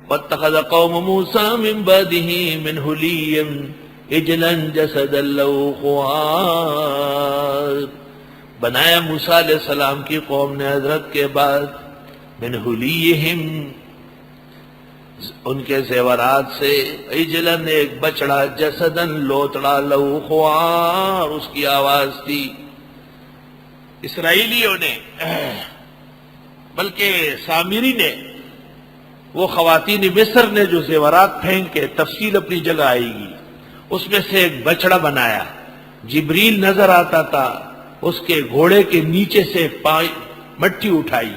واتخذ قوم موسى من بعده من حليهم عجلا جسدا له خوار، بنایا موسیٰ علیہ السلام کی قوم نے حضرت کے بعد من حلیہم ان کے زیورات سے، عجلا ایک بچڑا، جسدن لوتڑا، لہو خوار اس کی آواز تھی۔ اسرائیلیوں نے بلکہ سامری نے، وہ خواتین مصر نے جو زیورات پھینکے، تفصیل اپنی جگہ آئے گی، اس میں سے ایک بچڑا بنایا، جبریل نظر آتا تھا، اس کے گھوڑے کے نیچے سے مٹی اٹھائی،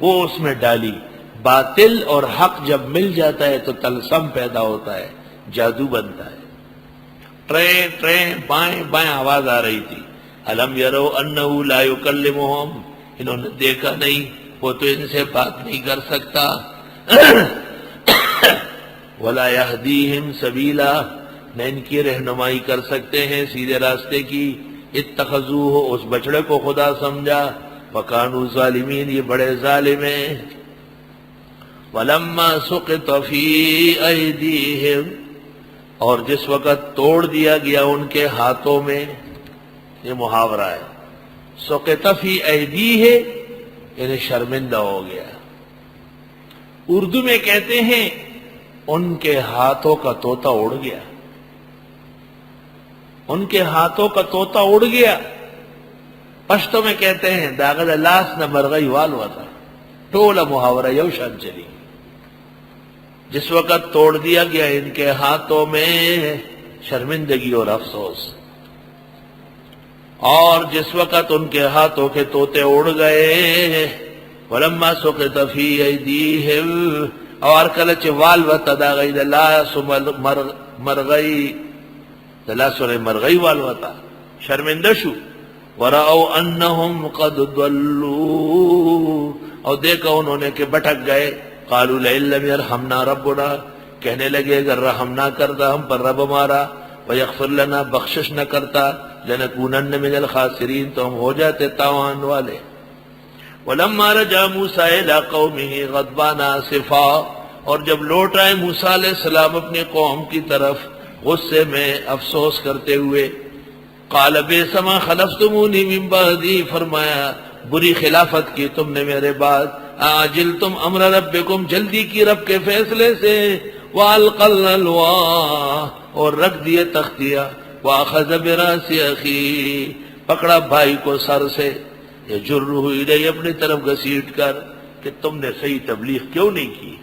وہ اس میں ڈالی۔ باطل اور حق جب مل جاتا ہے تو طلسم پیدا ہوتا ہے، جادو بنتا ہے۔ ٹرین ٹرین بائیں بائیں آواز آ رہی تھی۔ الم یرو انہ لا یکلمہم، انہوں نے دیکھا نہیں وہ تو ان سے بات نہیں کر سکتا۔ ولا یہدیہم سبیلا، نہ ان کی رہنمائی کر سکتے ہیں سیدھے راستے کی۔ اتخذوہ، اس بچڑے کو خدا سمجھا، وکانوا ظالمین، یہ بڑے ظالم ہیں۔ وَلَمَّا سُقِطَ فِي أَيْدِيهِمْ، اور جس وقت توڑ دیا گیا ان کے ہاتھوں میں، یہ محاورہ ہے، سُقِطَ فِي أَيْدِيهِ یعنی شرمندہ ہو گیا۔ اردو میں کہتے ہیں ان کے ہاتھوں کا طوطا اڑ گیا، ان کے ہاتھوں کا طوطا اڑ گیا۔ پشتو میں کہتے ہیں داغد لاس نہ مرغئی والوا تھا، ٹولا محاورہ یوشان چلی۔ جس وقت توڑ دیا گیا ان کے ہاتھوں میں، شرمندگی اور افسوس، اور جس وقت ان کے ہاتھوں کے طوطے اڑ گئے، وَلَمَّا سُقِطَ فِي أَيْدِيهِمْ، اور کلچ والوت داغید لاس مرغئی، لاس مرغئی والوتا، شرمندہ شو۔ وَرَأَوْا أَنَّهُمْ قَدْ ضَلُّوا، اور دیکھا انہوں نے کہ بھٹک گئے۔ قَالُوا لَئِن لَّمْ يَرْحَمْنَا رَبُّنَا، کہنے لگے اگر رحم نہ کرتا ہم پر رب ہمارا، وَيَغْفِرْ لَنَا، بخشش نہ کرتا، لَنَكُونَنَّ مِنَ الْخَاسِرِينَ، تو ہم ہو جاتے تاوان والے۔ وَلَمَّا رَجَعَ مُوسَىٰ إِلَىٰ قَوْمِهِ غَضْبَانَ آسِفًا، اور جب لوٹ آئے موسیٰ علیہ السلام اپنی قوم کی طرف غصے میں، افسوس کرتے ہوئے، قَالَ بِئْسَ مَا خَلَفْتُمُونِي مِن بَعْدِي، فرمایا بری خلافت کی تم نے میرے بعد، عَجِلْتُمْ أَمْرَ رَبِّكُمْ، جلدی کی رب کے فیصلے سے، وَأَلْقَى الْأَلْوَاحَ، اور رکھ دیے تختیاں، وَأَخَذَ بِرَأْسِ أَخِيهِ، پکڑا بھائی کو سر سے، يَجُرُّهُ إِلَيْهِ، اپنی طرف گھسیٹ کر، کہ تم نے صحیح تبلیغ کیوں نہیں کی؟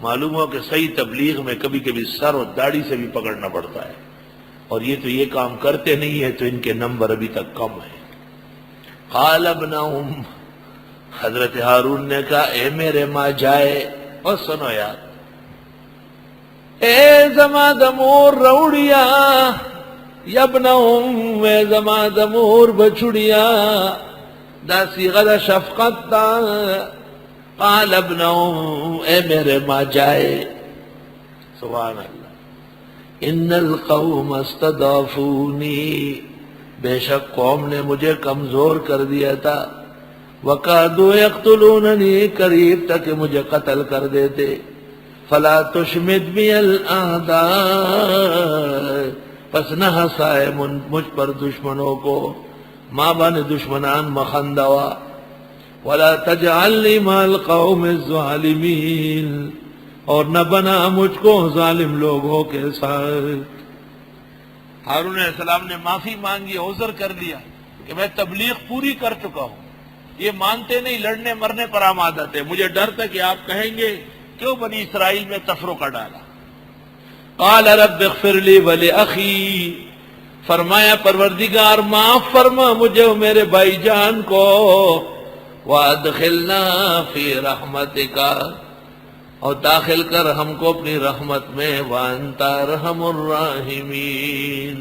معلوم ہو کہ صحیح تبلیغ میں کبھی کبھی سر اور داڑھی سے بھی پکڑنا پڑتا ہے، اور یہ تو یہ کام کرتے نہیں ہے، تو ان کے نمبر ابھی تک کم ہیں۔ قال ابن ام، حضرت ہارون نے کہا اے میرے ماں جائے، اور سنو یار، اے زما دمور روڑیا، یبن ام، اے زما دمور بچڑیا، دا صیغہ دا شفقت دا۔ قال ابن ام، اے میرے ماں جائے، سبحان اللہ، ان القوم استضعفونی، بے شک قوم نے مجھے کمزور کر دیا تھا، وَقَادُوا يَقْتُلُونَنِي، قریب تک مجھے قتل کر دیتے، فَلَا تُشْمِتْ بِيَ الْأَعْدَاءَ، پس نہ ہنسائے مجھ پر دشمنوں کو، ماں بن دشمنان مخندوا، وَلَا تَجْعَلْنِي مَعَ الْقَوْمِ الظَّالِمِينَ، اور نہ بنا مجھ کو ظالم لوگوں کے ساتھ۔ ہارون علیہ السلام نے معافی مانگی، عذر کر دیا کہ میں تبلیغ پوری کر چکا ہوں، یہ مانتے نہیں، لڑنے مرنے پر آمادہ تھے، مجھے ڈر تھا کہ آپ کہیں گے کیوں بنی اسرائیل میں تفرقہ ڈالا۔ قال رب اغفر لی ولأخی، فرمایا پروردگار معاف فرما مجھے اور میرے بھائی جان کو، وادخلنا فی رحمتک، اور داخل کر ہم کو اپنی رحمت میں، وانت ارحم الراحمین۔